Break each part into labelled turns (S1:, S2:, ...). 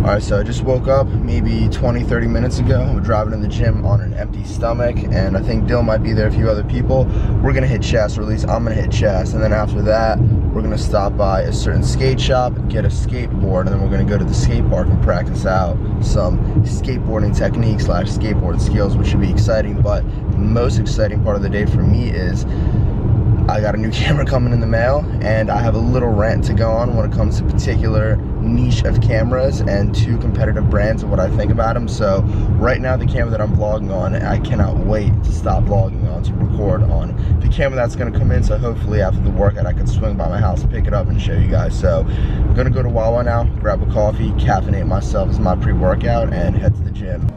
S1: Alright, so I just woke up maybe 20-30 minutes ago. I'm driving to the gym on an empty stomach, and I think Dill might be there, a few other people. We're gonna hit chest, or at least I'm gonna hit chest, and then after that, we're gonna stop by a certain skate shop, get a skateboard, and then we're gonna go to the skate park and practice out some skateboarding techniques / skateboard skills, which should be exciting. But the most exciting part of the day for me is I got a new camera coming in the mail, and I have a little rant to go on when it comes to particular niche of cameras and two competitive brands and what I think about them. So right now, the camera that I'm vlogging on, I cannot wait to stop vlogging on, to record on the camera that's gonna come in. So hopefully after the workout, I can swing by my house, pick it up, and show you guys. So I'm gonna go to Wawa now, grab a coffee, caffeinate myself as my pre-workout, and head to the gym.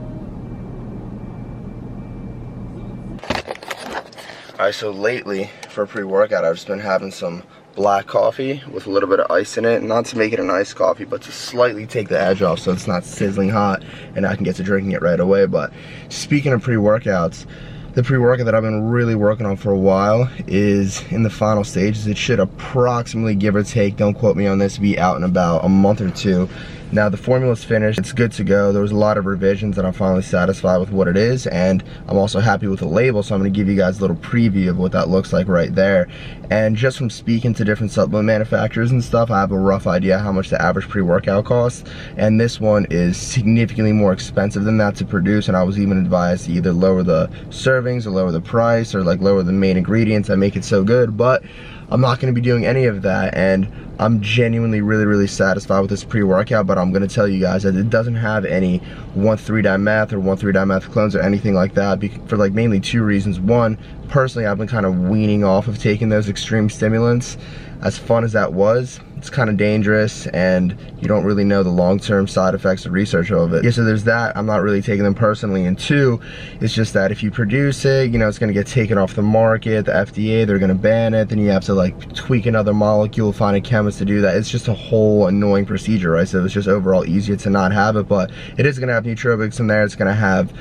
S1: Alright, so lately for pre-workout, I've just been having some black coffee with a little bit of ice in it. Not to make it an iced coffee, but to slightly take the edge off so it's not sizzling hot and I can get to drinking it right away. But speaking of pre-workouts, the pre-workout that I've been really working on for a while is in the final stages. It should approximately, give or take, don't quote me on this, be out in about a month or two. Now the formula's finished, it's good to go. There was a lot of revisions and I'm finally satisfied with what it is, and I'm also happy with the label, so I'm gonna give you guys a little preview of what that looks like right there. And just from speaking to different supplement manufacturers and stuff, I have a rough idea how much the average pre-workout costs, and this one is significantly more expensive than that to produce, and I was even advised to either lower the servings or lower the price, or like lower the main ingredients that make it so good, but I'm not going to be doing any of that, and I'm genuinely really satisfied with this pre-workout. But I'm going to tell you guys that it doesn't have any 1,3-dimeth or 1,3-dimeth clones or anything like that, for like mainly two reasons. One, personally, I've been kind of weaning off of taking those extreme stimulants. As fun as that was, it's kind of dangerous, and you don't really know the long-term side effects of research of it. Yeah, so there's that. I'm not really taking them personally. And two, it's just that if you produce it, you know, it's gonna get taken off the market. The FDA, they're gonna ban it. Then you have to like tweak another molecule, find a chemist to do that. It's just a whole annoying procedure, right? So it's just overall easier to not have it, but it is gonna have nootropics in there. It's gonna have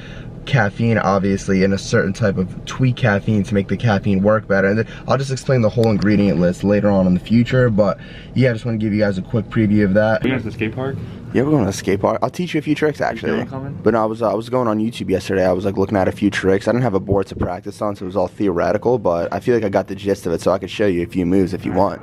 S1: caffeine, obviously, and a certain type of tweak caffeine to make the caffeine work better. And then I'll just explain the whole ingredient list later on in the future. But yeah, I just want to give you guys a quick preview of that.
S2: Are you guys at the skate park?
S1: Yeah, we're going to the skate park. I'll teach you a few tricks, actually. But no, I was going on YouTube yesterday. I was like looking at a few tricks. I didn't have a board to practice on, so it was all theoretical, but I feel like I got the gist of it, so I could show you a few moves if you want.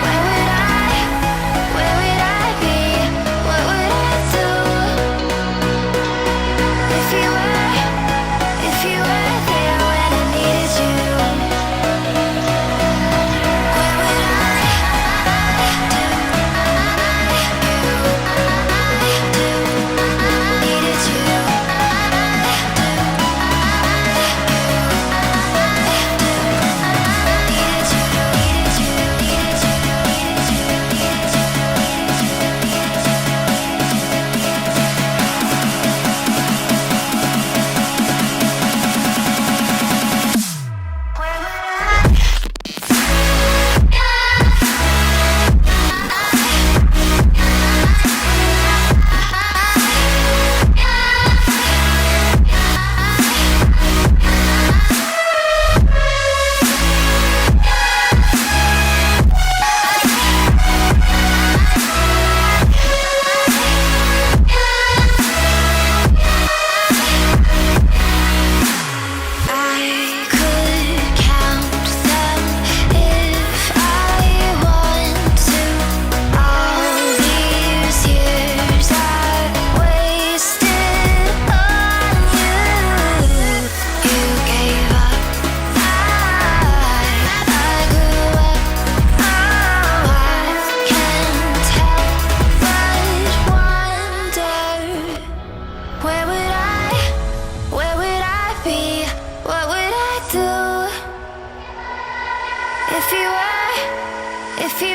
S3: Where would I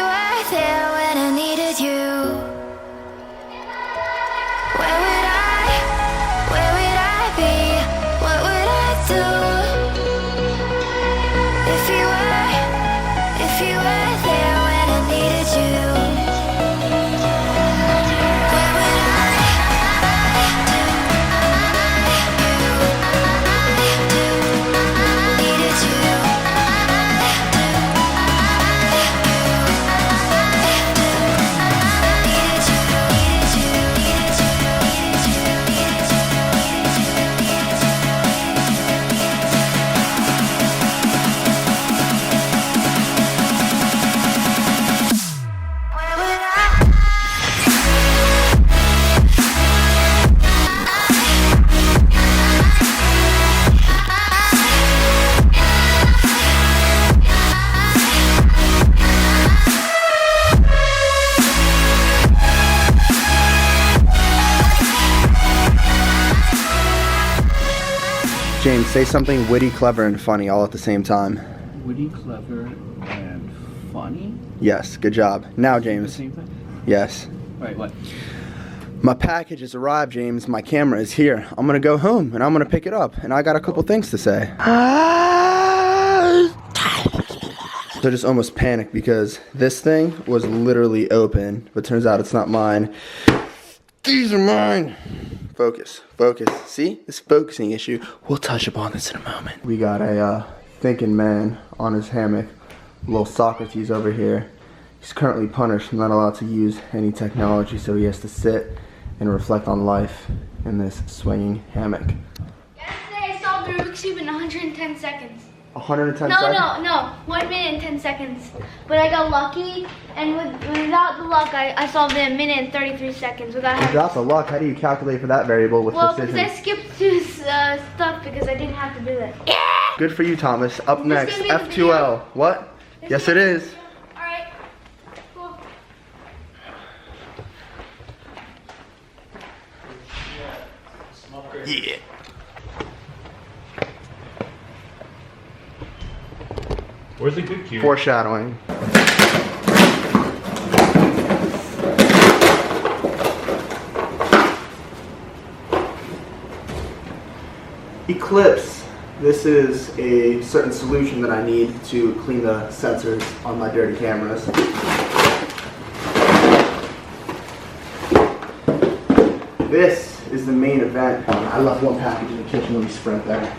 S2: were there when I needed you, where would I be? What would I do? If you were there when I needed you, where would I do? Needed you.
S1: James, say something witty, clever, and funny all at the same time.
S3: Witty, clever, and funny?
S1: Yes, good job. Now,
S3: The
S1: James.
S3: same thing?
S1: Yes.
S3: Alright, what?
S1: My package has arrived, James. My camera is here. I'm gonna go home and I'm gonna pick it up. And I got a couple things to say. So I just almost panicked because this thing was literally open, but turns out it's not mine. These are mine. Focus, focus. See, this focusing issue. We'll touch upon this in a moment. We got a thinking man on his hammock. Little Socrates over here. He's currently punished, not allowed to use any technology, so he has to sit and reflect on life in this swinging hammock.
S4: Yesterday I solved the Rubik's Cube in 110 seconds.
S1: 110
S4: No,
S1: seconds?
S4: no, 1 minute and 10 seconds. But I got lucky, and without the luck, I solved it in a minute and 33 seconds.
S1: Without the luck, how do you calculate for that variable with
S4: Because
S1: precision?
S4: I skipped to stuff because I didn't have to do that.
S1: Good for you, Thomas. Up
S4: Is this
S1: next,
S4: gonna be the
S1: F2L. What? Yes, it is.
S4: Alright, cool.
S1: Yeah.
S5: Where's the good cube?
S1: Foreshadowing. Eclipse. This is a certain solution that I need to clean the sensors on my dirty cameras. This is the main event. I left one package in the kitchen. Let me sprint there.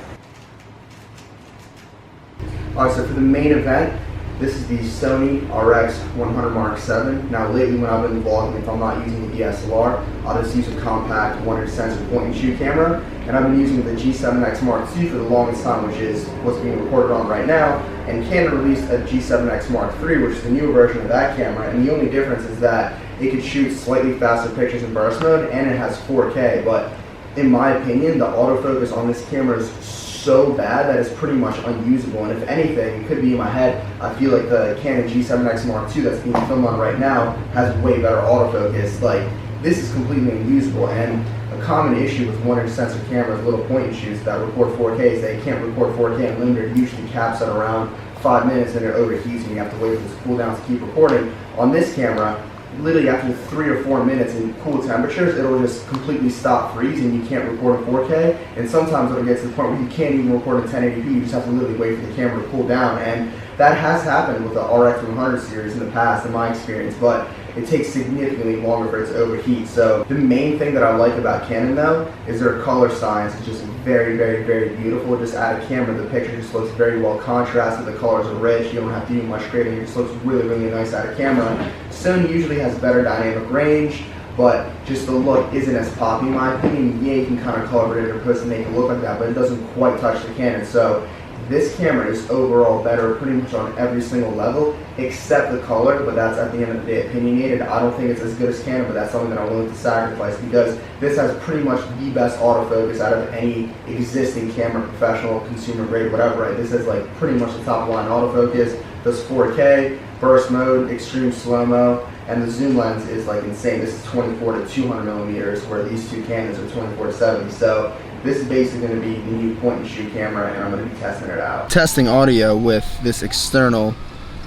S1: Alright, so for the main event, this is the Sony RX 100 Mark 7. Now lately when I've been vlogging, if I'm not using the DSLR, I'll just use a compact 100 sensor point and shoot camera. And I've been using the G7X Mark II for the longest time, which is what's being recorded on right now. And Canon released a G7X Mark III, which is the newer version of that camera. And the only difference is that it can shoot slightly faster pictures in burst mode and it has 4K. But in my opinion, the autofocus on this camera is so bad that it's pretty much unusable, and if anything, it could be in my head, I feel like the Canon G7X Mark II that's being filmed on right now has way better autofocus. Like, this is completely unusable, and a common issue with 1-inch sensor cameras, little point and shoots that record 4K, is they can't record 4K unlimited. It usually caps at around 5 minutes and it overheats and you have to wait for this cooldown to keep recording. On this camera, literally after 3 or 4 minutes in cool temperatures, it'll just completely stop freezing. You can't record in 4K, and sometimes it'll get to the point where you can't even record in 1080p. You just have to literally wait for the camera to cool down, and that has happened with the RX 100 series in the past, in my experience, but it takes significantly longer for it to overheat. So the main thing that I like about Canon though is their color science is just very, very, very beautiful. Just out of camera, the picture just looks very well contrasted. The colors are rich. You don't have to do much grading. It just looks really, really nice out of camera. Sony usually has better dynamic range, but just the look isn't as poppy in my opinion. Yeah, you can kind of color it in post and make it look like that, but it doesn't quite touch the Canon. So this camera is overall better pretty much on every single level except the color, but that's at the end of the day opinionated. I don't think it's as good as Canon, but that's something that I'm willing to sacrifice because this has pretty much the best autofocus out of any existing camera, professional, consumer grade, whatever, right? This is like pretty much the top line autofocus, does 4K, burst mode, extreme slow-mo, and the zoom lens is like insane. This is 24 to 200 millimeters, where these two Canons are 24 to 70. So this is basically going to be the new point and shoot camera, and I'm going to be testing it out. Testing audio with this external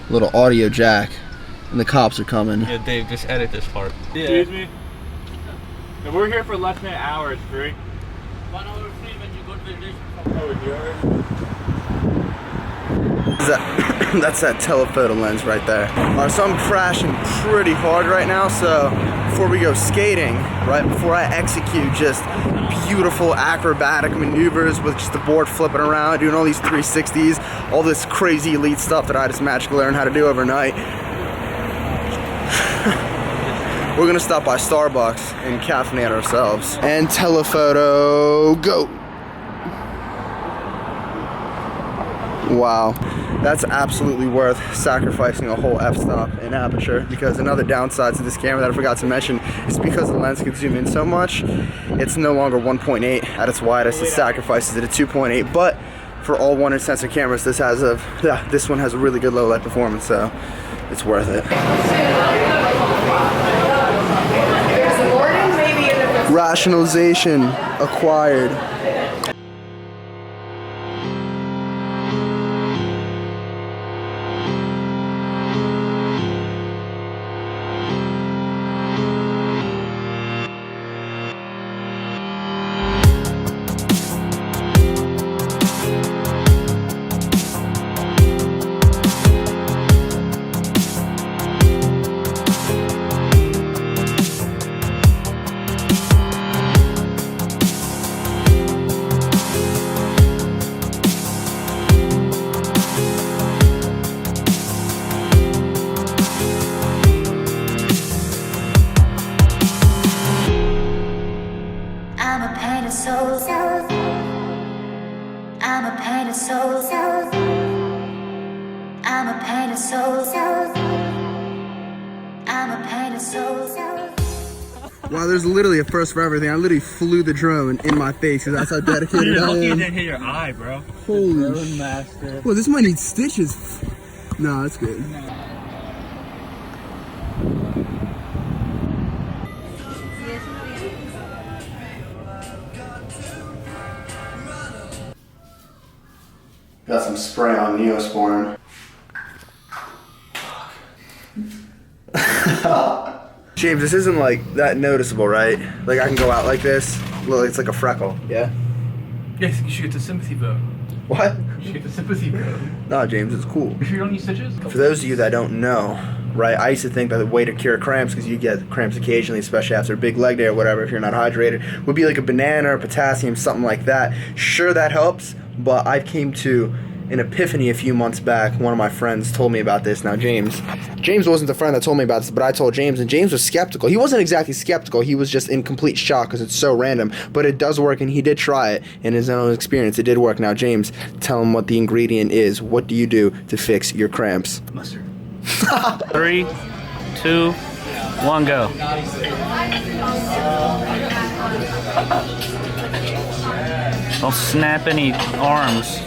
S1: little audio jack. And the cops are coming.
S6: Yeah, Dave, just edit this part. Yeah.
S5: Excuse me? If we're here for less than an hour, it's free.
S6: 1 hour free when you go to the station.
S5: Oh, here.
S1: That's that telephoto lens right there. Alright, so I'm crashing pretty hard right now, so before we go skating, right before I execute just beautiful acrobatic maneuvers with just the board flipping around, doing all these 360s, all this crazy elite stuff that I just magically learned how to do overnight, we're gonna stop by Starbucks and caffeinate ourselves. And telephoto, go! Wow, that's absolutely worth sacrificing a whole f-stop in aperture, because another downside to this camera that I forgot to mention is because the lens can zoom in so much, it's no longer 1.8 at its widest. It sacrifices it at 2.8, but for all 1-inch sensor cameras, this one has a really good low light performance, so it's worth it. Rationalization acquired.
S2: I'm a painted soul. I'm a painted soul. I'm a painted soul. I'm a painted soul.
S1: Wow, there's literally a first for everything. I literally flew the drone in my face because that's how dedicated
S5: You're
S1: I
S5: lucky it
S1: am.
S5: didn't hit your eye, bro.
S1: Holy
S3: Master.
S1: well, this might need stitches. No, that's good. Got some spray on Neosporin. James, this isn't like that noticeable, right? Like I can go out like this. Look, it's like a freckle. Yeah?
S6: Yes, you should get the sympathy vote.
S1: What?
S6: You should get the sympathy vote.
S1: No, James, it's cool.
S6: You sure you don't need stitches?
S1: For those of you that don't know, right, I used to think that the way to cure cramps, because you get cramps occasionally, especially after a big leg day or whatever, if you're not hydrated, would be like a banana or potassium, something like that. Sure, that helps, but I came to an epiphany a few months back. One of my friends told me about this. Now, James wasn't the friend that told me about this, but I told James, and James was skeptical. He wasn't exactly skeptical. He was just in complete shock because it's so random, but it does work, and he did try it in his own experience. It did work. Now, James, tell him what the ingredient is. What do you do to fix your cramps?
S6: Mustard. 3, 2, 1, go. Don't snap any arms.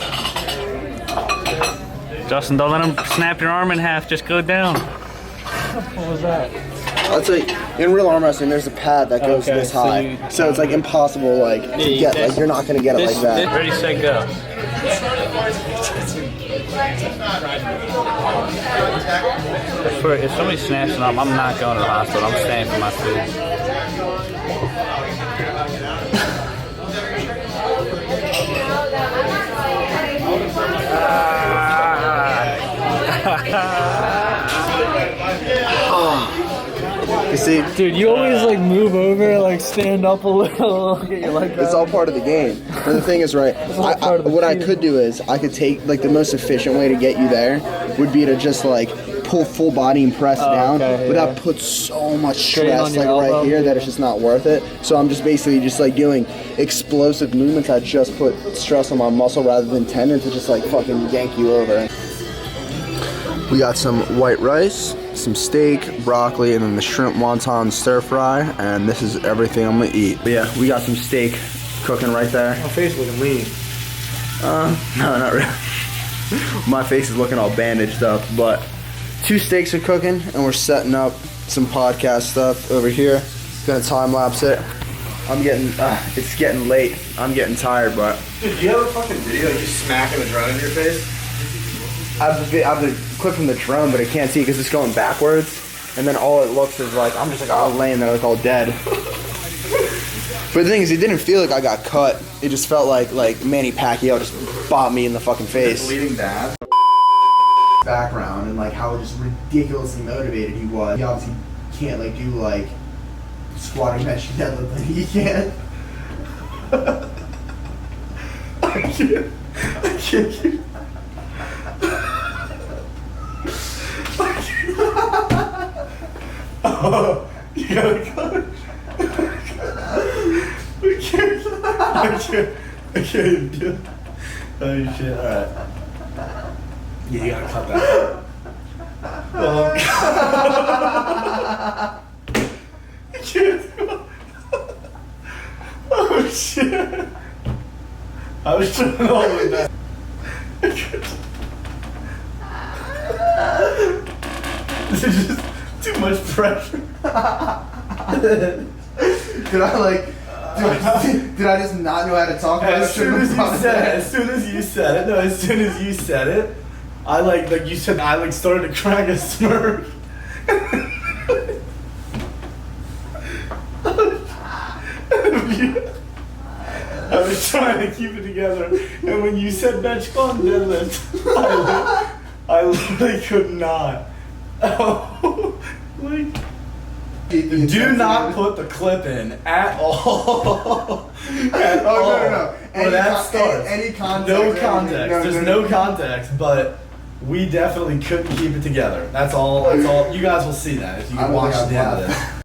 S6: Justin, don't let him snap your arm in half. Just go down.
S3: What was that?
S1: I'll tell you, in real arm wrestling, there's a pad that goes
S3: Okay,
S1: this
S3: so
S1: high, so it's like impossible, like to get. Like you're not gonna get it like that.
S6: Ready, set, go. If somebody snaps an arm, I'm not going to the hospital. I'm staying for my food.
S1: You see,
S3: Dude, you always like move over, like stand up a little, get your leg
S1: it's all part of the game. And the thing is, right, what I could do is I could take, like, the most efficient way to get you there would be to just like pull full body and press down,
S3: okay,
S1: but
S3: yeah.
S1: that puts so much
S3: Strain
S1: stress
S3: on your
S1: like right
S3: elbow,
S1: here that
S3: yeah.
S1: it's just not worth it. So I'm just basically just like doing explosive movements that just put stress on my muscle rather than tendon to just like fucking yank you over. We got some white rice, some steak, broccoli, and then the shrimp wonton stir fry, and this is everything I'm gonna eat. But yeah, we got some steak cooking right there.
S5: My face looking lean.
S1: No, not really. My face is looking all bandaged up, but 2 steaks are cooking, and we're setting up some podcast stuff over here. Gonna time lapse it. I'm getting, it's getting late. I'm getting tired, but.
S5: Dude, do you have a fucking video of you smacking the drone in your face?
S1: I have the clip from the drone, but I can't see because it's going backwards. And then all it looks is like, I'm just like, oh, laying there like all dead. But the thing is, it didn't feel like I got cut. It just felt like Manny Pacquiao just bopped me in the fucking face.
S7: Bleeding bad.
S1: Background and like how just ridiculously motivated he was. He obviously can't like do like squatting bench deadlift like he can. I can't. Oh, you gotta go. I can't even do it. Oh shit, alright. Yeah, you gotta cut that. I can't do it. Oh shit. I was trying to hold it back. This is just too much pressure. Did I like... Did I just not know how to talk about it?
S3: As soon as you said it, I like you said, I like started to crack a smirk. I was trying to keep it together, and when you said bench squat and deadlift, I literally could not. Oh, like. Do not put the clip in at all. At all.
S1: No.
S3: Where that starts.
S1: Any context.
S3: No context. There's no context, but we definitely couldn't keep it together. That's all. You guys will see that if you watch the end of this.